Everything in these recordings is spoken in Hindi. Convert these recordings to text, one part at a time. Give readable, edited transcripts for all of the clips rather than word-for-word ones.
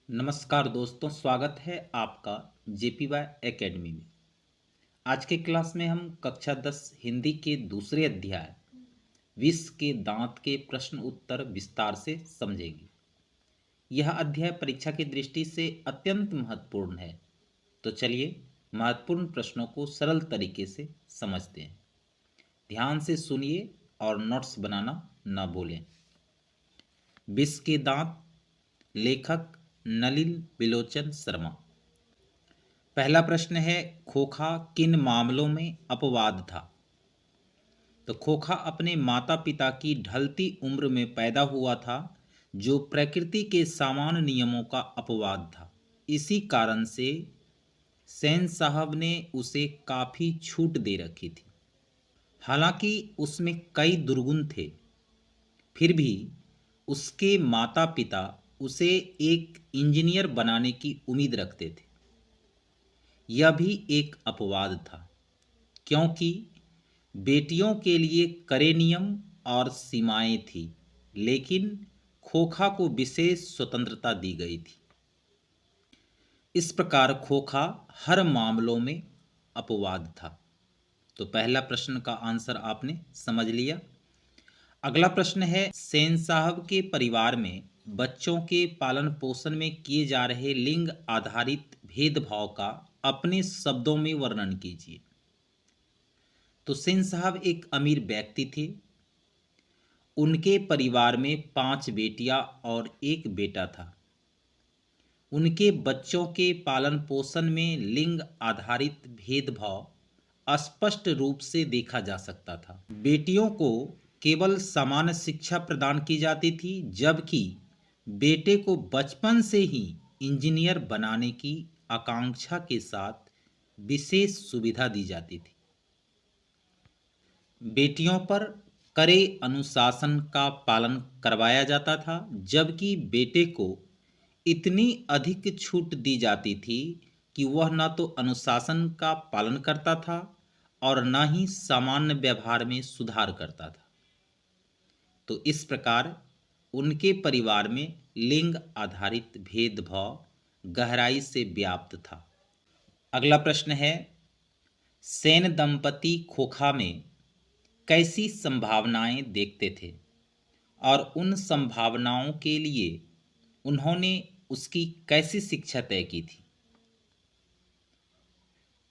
नमस्कार दोस्तों, स्वागत है आपका जेपीवाई एकेडमी में। आज के क्लास में हम कक्षा 10 हिंदी के दूसरे अध्याय विष के दांत के प्रश्न उत्तर विस्तार से समझेंगे। यह अध्याय परीक्षा की दृष्टि से अत्यंत महत्वपूर्ण है। तो चलिए महत्वपूर्ण प्रश्नों को सरल तरीके से समझते हैं। ध्यान से सुनिए और नोट्स बनाना न भूलें। विष के दांत, लेखक नलिन बिलोचन शर्मा। पहला प्रश्न है, खोखा किन मामलों में अपवाद था? तो खोखा अपने माता पिता की ढलती उम्र में पैदा हुआ था, जो प्रकृति के सामान्य नियमों का अपवाद था। इसी कारण से सेन साहब ने उसे काफ़ी छूट दे रखी थी। हालांकि उसमें कई दुर्गुण थे, फिर भी उसके माता पिता उसे एक इंजीनियर बनाने की उम्मीद रखते थे। यह भी एक अपवाद था, क्योंकि बेटियों के लिए कड़े नियम और सीमाएं थी, लेकिन खोखा को विशेष स्वतंत्रता दी गई थी। इस प्रकार खोखा हर मामलों में अपवाद था। तो पहला प्रश्न का आंसर आपने समझ लिया। अगला प्रश्न है, सेन साहब के परिवार में बच्चों के पालन पोषण में किए जा रहे लिंग आधारित भेदभाव का अपने शब्दों में वर्णन कीजिए। तो सेन साहब एक अमीर व्यक्ति थे। उनके परिवार में 5 बेटियां और एक बेटा था। उनके बच्चों के पालन पोषण में लिंग आधारित भेदभाव स्पष्ट रूप से देखा जा सकता था। बेटियों को केवल सामान्य शिक्षा प्रदान की जाती थी, जबकि बेटे को बचपन से ही इंजीनियर बनाने की आकांक्षा के साथ विशेष सुविधा दी जाती थी। बेटियों पर कड़े अनुशासन का पालन करवाया जाता था, जबकि बेटे को इतनी अधिक छूट दी जाती थी कि वह न तो अनुशासन का पालन करता था और न ही सामान्य व्यवहार में सुधार करता था। तो इस प्रकार उनके परिवार में लिंग आधारित भेदभाव गहराई से व्याप्त था। अगला प्रश्न है, सेन दंपति खोखा में कैसी संभावनाएं देखते थे और उन संभावनाओं के लिए उन्होंने उसकी कैसी शिक्षा तय की थी?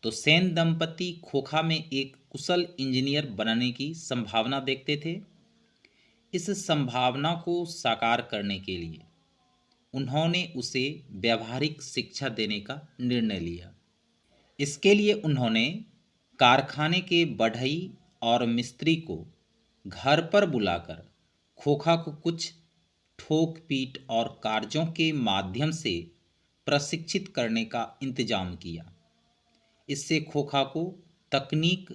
तो सेन दंपति खोखा में एक कुशल इंजीनियर बनने की संभावना देखते थे। इस संभावना को साकार करने के लिए उन्होंने उसे व्यावहारिक शिक्षा देने का निर्णय लिया। इसके लिए उन्होंने कारखाने के बढ़ई और मिस्त्री को घर पर बुलाकर खोखा को कुछ ठोक पीट और कार्यों के माध्यम से प्रशिक्षित करने का इंतजाम किया। इससे खोखा को तकनीक,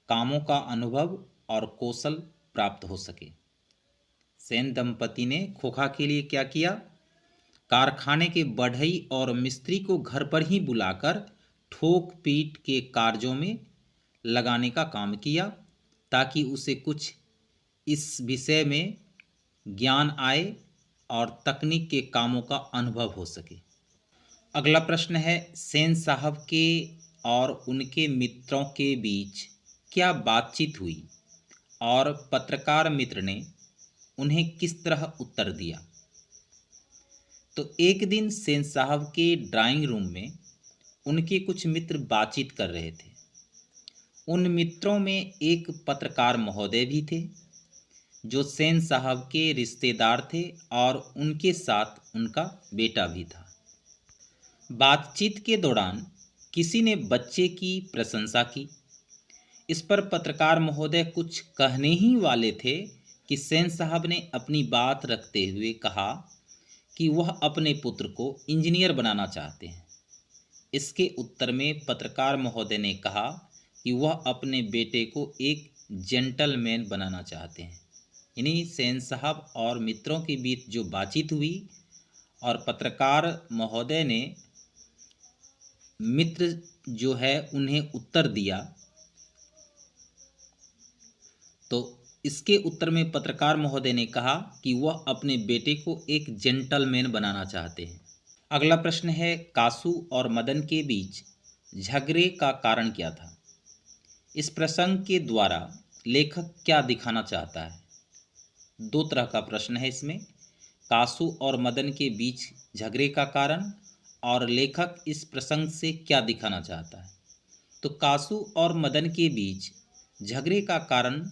कामों का अनुभव और कौशल प्राप्त हो सके। सेन दंपति ने खोखा के लिए क्या किया? कारखाने के बढ़ई और मिस्त्री को घर पर ही बुलाकर ठोक पीट के कार्यों में लगाने का काम किया, ताकि उसे कुछ इस विषय में ज्ञान आए और तकनीक के कामों का अनुभव हो सके। अगला प्रश्न है, सेन साहब के और उनके मित्रों के बीच क्या बातचीत हुई और पत्रकार मित्र ने उन्हें किस तरह उत्तर दिया? तो एक दिन सेन साहब के ड्राइंग रूम में उनके कुछ मित्र बातचीत कर रहे थे। उन मित्रों में एक पत्रकार महोदय भी थे, जो सेन साहब के रिश्तेदार थे, और उनके साथ उनका बेटा भी था। बातचीत के दौरान किसी ने बच्चे की प्रशंसा की। इस पर पत्रकार महोदय कुछ कहने ही वाले थे कि सेन साहब ने अपनी बात रखते हुए कहा कि वह अपने पुत्र को इंजीनियर बनाना चाहते हैं। इसके उत्तर में पत्रकार महोदय ने कहा कि वह अपने बेटे को एक जेंटलमैन बनाना चाहते हैं। यानी सेन साहब और मित्रों के बीच जो बातचीत हुई और पत्रकार महोदय ने मित्र जो है उन्हें उत्तर दिया, तो इसके उत्तर में पत्रकार महोदय ने कहा कि वह अपने बेटे को एक जेंटलमैन बनाना चाहते हैं। अगला प्रश्न है, कासू और मदन के बीच झगड़े का कारण क्या था? इस प्रसंग के द्वारा लेखक क्या दिखाना चाहता है? दो तरह का प्रश्न है इसमें, कासू और मदन के बीच झगड़े का कारण और लेखक इस प्रसंग से क्या दिखाना चाहता है। तो कासू और मदन के बीच झगड़े का कारण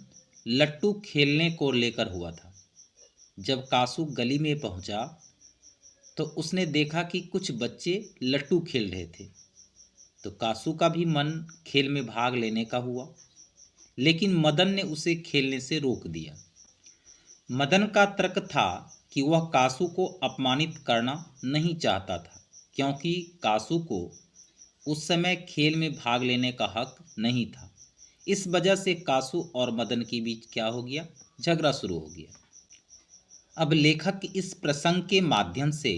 लट्टू खेलने को लेकर हुआ था। जब कासू गली में पहुंचा तो उसने देखा कि कुछ बच्चे लट्टू खेल रहे थे। तो कासू का भी मन खेल में भाग लेने का हुआ, लेकिन मदन ने उसे खेलने से रोक दिया। मदन का तर्क था कि वह कासू को अपमानित करना नहीं चाहता था, क्योंकि कासू को उस समय खेल में भाग लेने का हक नहीं था। इस वजह से कासू और मदन के बीच क्या हो गया? झगड़ा शुरू हो गया। अब लेखक इस प्रसंग के माध्यम से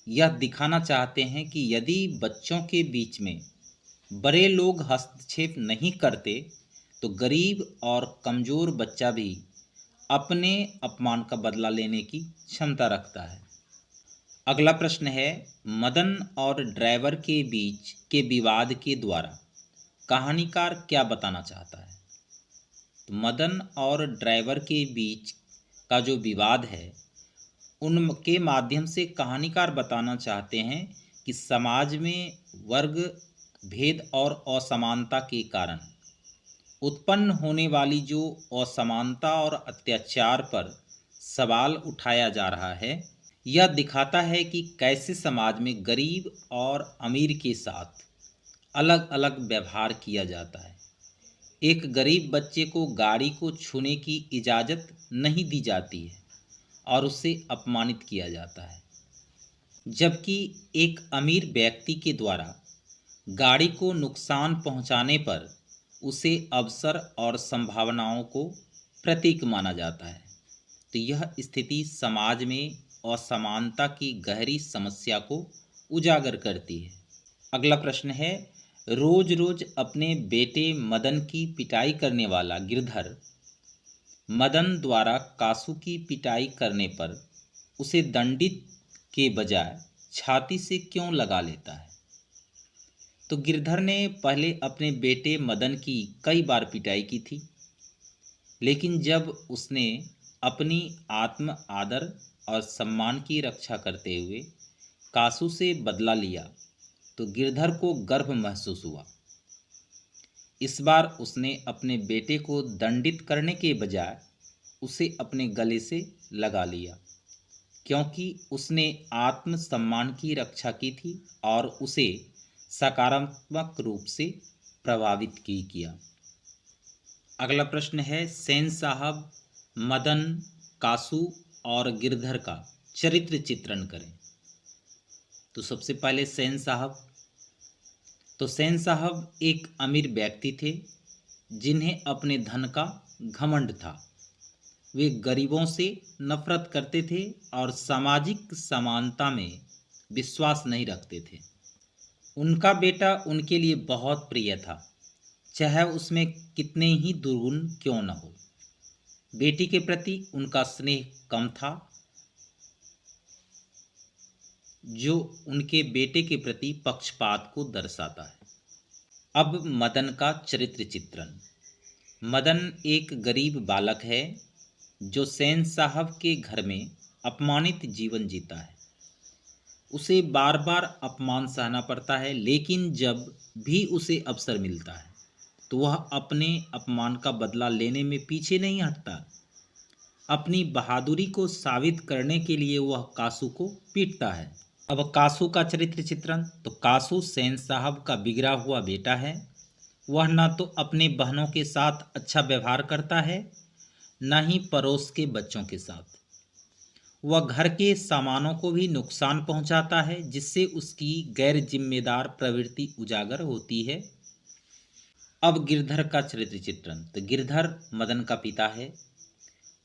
यह दिखाना चाहते हैं कि यदि बच्चों के बीच में बड़े लोग हस्तक्षेप नहीं करते तो गरीब और कमज़ोर बच्चा भी अपने अपमान का बदला लेने की क्षमता रखता है। अगला प्रश्न है, मदन और ड्राइवर के बीच के विवाद के द्वारा कहानीकार क्या बताना चाहता है? तो मदन और ड्राइवर के बीच का जो विवाद है उनके माध्यम से कहानीकार बताना चाहते हैं कि समाज में वर्ग भेद और असमानता के कारण उत्पन्न होने वाली जो असमानता और अत्याचार पर सवाल उठाया जा रहा है, यह दिखाता है कि कैसे समाज में गरीब और अमीर के साथ अलग अलग व्यवहार किया जाता है। एक गरीब बच्चे को गाड़ी को छूने की इजाज़त नहीं दी जाती है और उसे अपमानित किया जाता है, जबकि एक अमीर व्यक्ति के द्वारा गाड़ी को नुकसान पहुंचाने पर उसे अवसर और संभावनाओं को प्रतीक माना जाता है। तो यह स्थिति समाज में असमानता की गहरी समस्या को उजागर करती है। अगला प्रश्न है, रोज रोज अपने बेटे मदन की पिटाई करने वाला गिरधर मदन द्वारा कासू की पिटाई करने पर उसे दंडित के बजाय छाती से क्यों लगा लेता है? तो गिरधर ने पहले अपने बेटे मदन की कई बार पिटाई की थी, लेकिन जब उसने अपनी आत्म आदर और सम्मान की रक्षा करते हुए कासू से बदला लिया तो गिरधर को गर्व महसूस हुआ। इस बार उसने अपने बेटे को दंडित करने के बजाय उसे अपने गले से लगा लिया, क्योंकि उसने आत्म सम्मान की रक्षा की थी और उसे सकारात्मक रूप से प्रभावित किया। अगला प्रश्न है, सेन साहब मदन, कासू और गिरधर का चरित्र चित्रण करें। तो सबसे पहले सेन साहब। तो सेन साहब एक अमीर व्यक्ति थे जिन्हें अपने धन का घमंड था। वे गरीबों से नफरत करते थे और सामाजिक समानता में विश्वास नहीं रखते थे। उनका बेटा उनके लिए बहुत प्रिय था, चाहे उसमें कितने ही दुर्गुण क्यों न हो। बेटी के प्रति उनका स्नेह कम था, जो उनके बेटे के प्रति पक्षपात को दर्शाता है। अब मदन का चरित्र चित्रण। मदन एक गरीब बालक है जो सेन साहब के घर में अपमानित जीवन जीता है। उसे बार बार अपमान सहना पड़ता है, लेकिन जब भी उसे अवसर मिलता है तो वह अपने अपमान का बदला लेने में पीछे नहीं हटता। अपनी बहादुरी को साबित करने के लिए वह कासू को पीटता है। अब कासू का चरित्र चित्रण। तो कासू सेन साहब का बिगड़ा हुआ बेटा है। वह न तो अपने बहनों के साथ अच्छा व्यवहार करता है, न ही पड़ोस के बच्चों के साथ। वह घर के सामानों को भी नुकसान पहुंचाता है, जिससे उसकी गैर जिम्मेदार प्रवृत्ति उजागर होती है। अब गिरधर का चरित्र चित्रण। तो गिरधर मदन का पिता है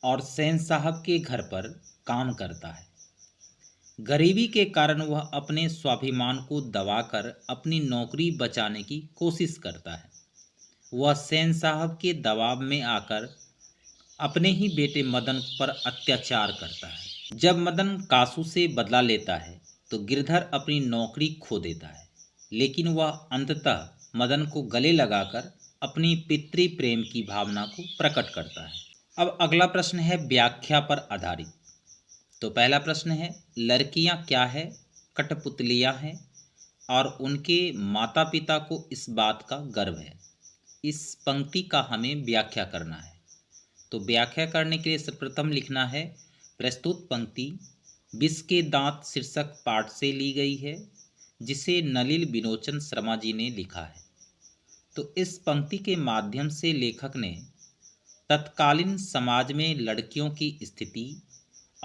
और सेन साहब के घर पर काम करता है। गरीबी के कारण वह अपने स्वाभिमान को दबाकर अपनी नौकरी बचाने की कोशिश करता है। वह सेन साहब के दबाव में आकर अपने ही बेटे मदन पर अत्याचार करता है। जब मदन कासू से बदला लेता है तो गिरधर अपनी नौकरी खो देता है, लेकिन वह अंततः मदन को गले लगाकर अपनी पितृ प्रेम की भावना को प्रकट करता है। अब अगला प्रश्न है व्याख्या पर आधारित। तो पहला प्रश्न है, लड़कियां क्या है? कठपुतलियां हैं और उनके माता पिता को इस बात का गर्व है। इस पंक्ति का हमें व्याख्या करना है। तो व्याख्या करने के लिए सर्वप्रथम लिखना है, प्रस्तुत पंक्ति विष के दांत शीर्षक पाठ से ली गई है, जिसे नलिन बिलोचन शर्मा जी ने लिखा है। तो इस पंक्ति के माध्यम से लेखक ने तत्कालीन समाज में लड़कियों की स्थिति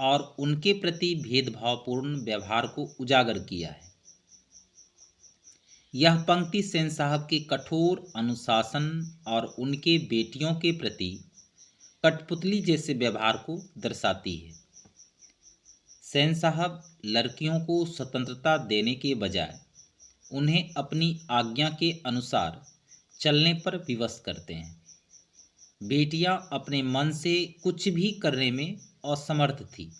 और उनके प्रति भेदभावपूर्ण व्यवहार को उजागर किया है। यह पंक्ति सेन साहब के कठोर अनुशासन और उनके बेटियों के प्रति कठपुतली जैसे व्यवहार को दर्शाती है। सेन साहब लड़कियों को स्वतंत्रता देने के बजाय उन्हें अपनी आज्ञा के अनुसार चलने पर विवश करते हैं। बेटियां अपने मन से कुछ भी करने में असमर्थ थी।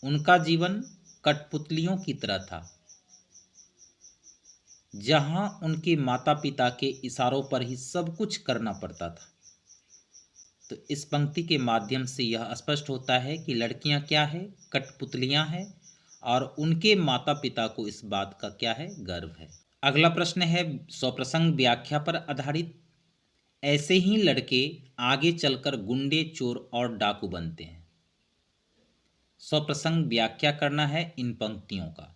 उनका जीवन कठपुतलियों की तरह था, जहां उनके माता पिता के इशारों पर ही सब कुछ करना पड़ता था। तो इस पंक्ति के माध्यम से यह स्पष्ट होता है कि लड़कियां क्या है? कठपुतलियां हैं और उनके माता पिता को इस बात का क्या है? गर्व है। अगला प्रश्न है स्वप्रसंग व्याख्या पर आधारित। ऐसे ही लड़के आगे चलकर गुंडे, चोर और डाकू बनते हैं। स्वप्रसंग व्याख्या करना है इन पंक्तियों का।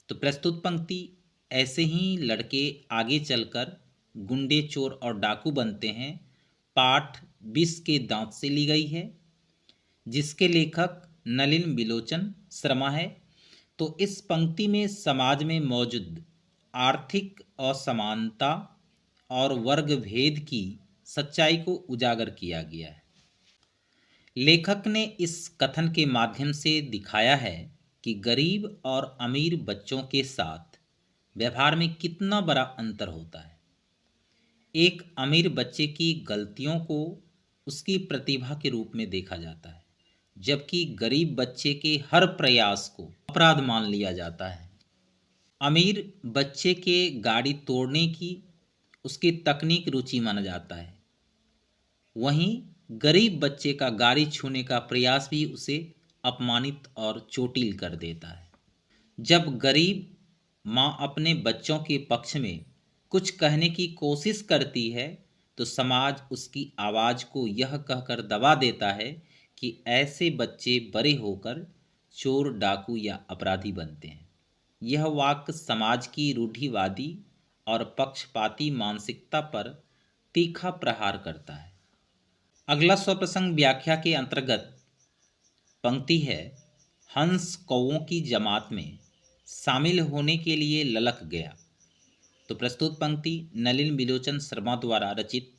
तो प्रस्तुत पंक्ति ऐसे ही लड़के आगे चलकर गुंडे, चोर और डाकू बनते हैं पाठ विष के दांत से ली गई है, जिसके लेखक नलिन बिलोचन शर्मा है। तो इस पंक्ति में समाज में मौजूद आर्थिक असमानता और वर्ग भेद की सच्चाई को उजागर किया गया है। लेखक ने इस कथन के माध्यम से दिखाया है कि गरीब और अमीर बच्चों के साथ व्यवहार में कितना बड़ा अंतर होता है। एक अमीर बच्चे की गलतियों को उसकी प्रतिभा के रूप में देखा जाता है, जबकि गरीब बच्चे के हर प्रयास को अपराध मान लिया जाता है। अमीर बच्चे के गाड़ी तोड़ने की उसकी तकनीक रुचि माना जाता है, वहीं गरीब बच्चे का गाड़ी छूने का प्रयास भी उसे अपमानित और चोटिल कर देता है। जब गरीब माँ अपने बच्चों के पक्ष में कुछ कहने की कोशिश करती है, तो समाज उसकी आवाज़ को यह कहकर दबा देता है कि ऐसे बच्चे बड़े होकर चोर, डाकू या अपराधी बनते हैं। यह वाक्य समाज की रूढ़िवादी और पक्षपाती मानसिकता पर तीखा प्रहार करता है। अगला स्वप्रसंग व्याख्या के अंतर्गत पंक्ति है, हंस कौओं की जमात में शामिल होने के लिए ललक गया। तो प्रस्तुत पंक्ति नलिन बिलोचन शर्मा द्वारा रचित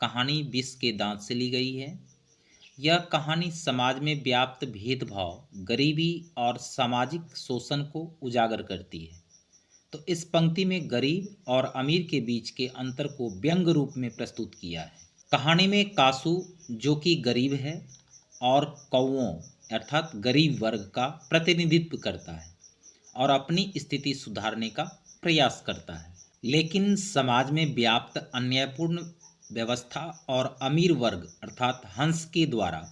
कहानी विष के दांत से ली गई है। यह कहानी समाज में व्याप्त भेदभाव, गरीबी और सामाजिक शोषण को उजागर करती है। तो इस पंक्ति में गरीब और अमीर के बीच के अंतर को व्यंग्य रूप में प्रस्तुत किया है। कहानी में कासू, जो कि गरीब है, और कौओं अर्थात गरीब वर्ग का प्रतिनिधित्व करता है और अपनी स्थिति सुधारने का प्रयास करता है। लेकिन समाज में व्याप्त अन्यायपूर्ण व्यवस्था और अमीर वर्ग अर्थात हंस के द्वारा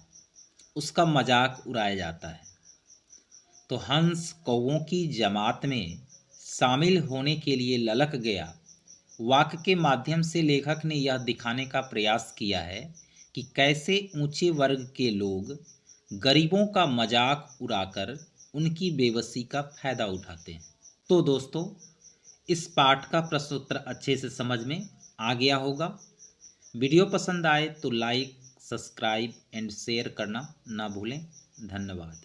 उसका मजाक उड़ाया जाता है। तो हंस कौओं की जमात में शामिल होने के लिए ललक गया वाक्य के माध्यम से लेखक ने यह दिखाने का प्रयास किया है कि कैसे ऊंचे वर्ग के लोग गरीबों का मजाक उड़ाकर उनकी बेबसी का फायदा उठाते हैं। तो दोस्तों, इस पाठ का प्रश्नोत्तर अच्छे से समझ में आ गया होगा। वीडियो पसंद आए तो लाइक, सब्सक्राइब एंड शेयर करना ना भूलें। धन्यवाद।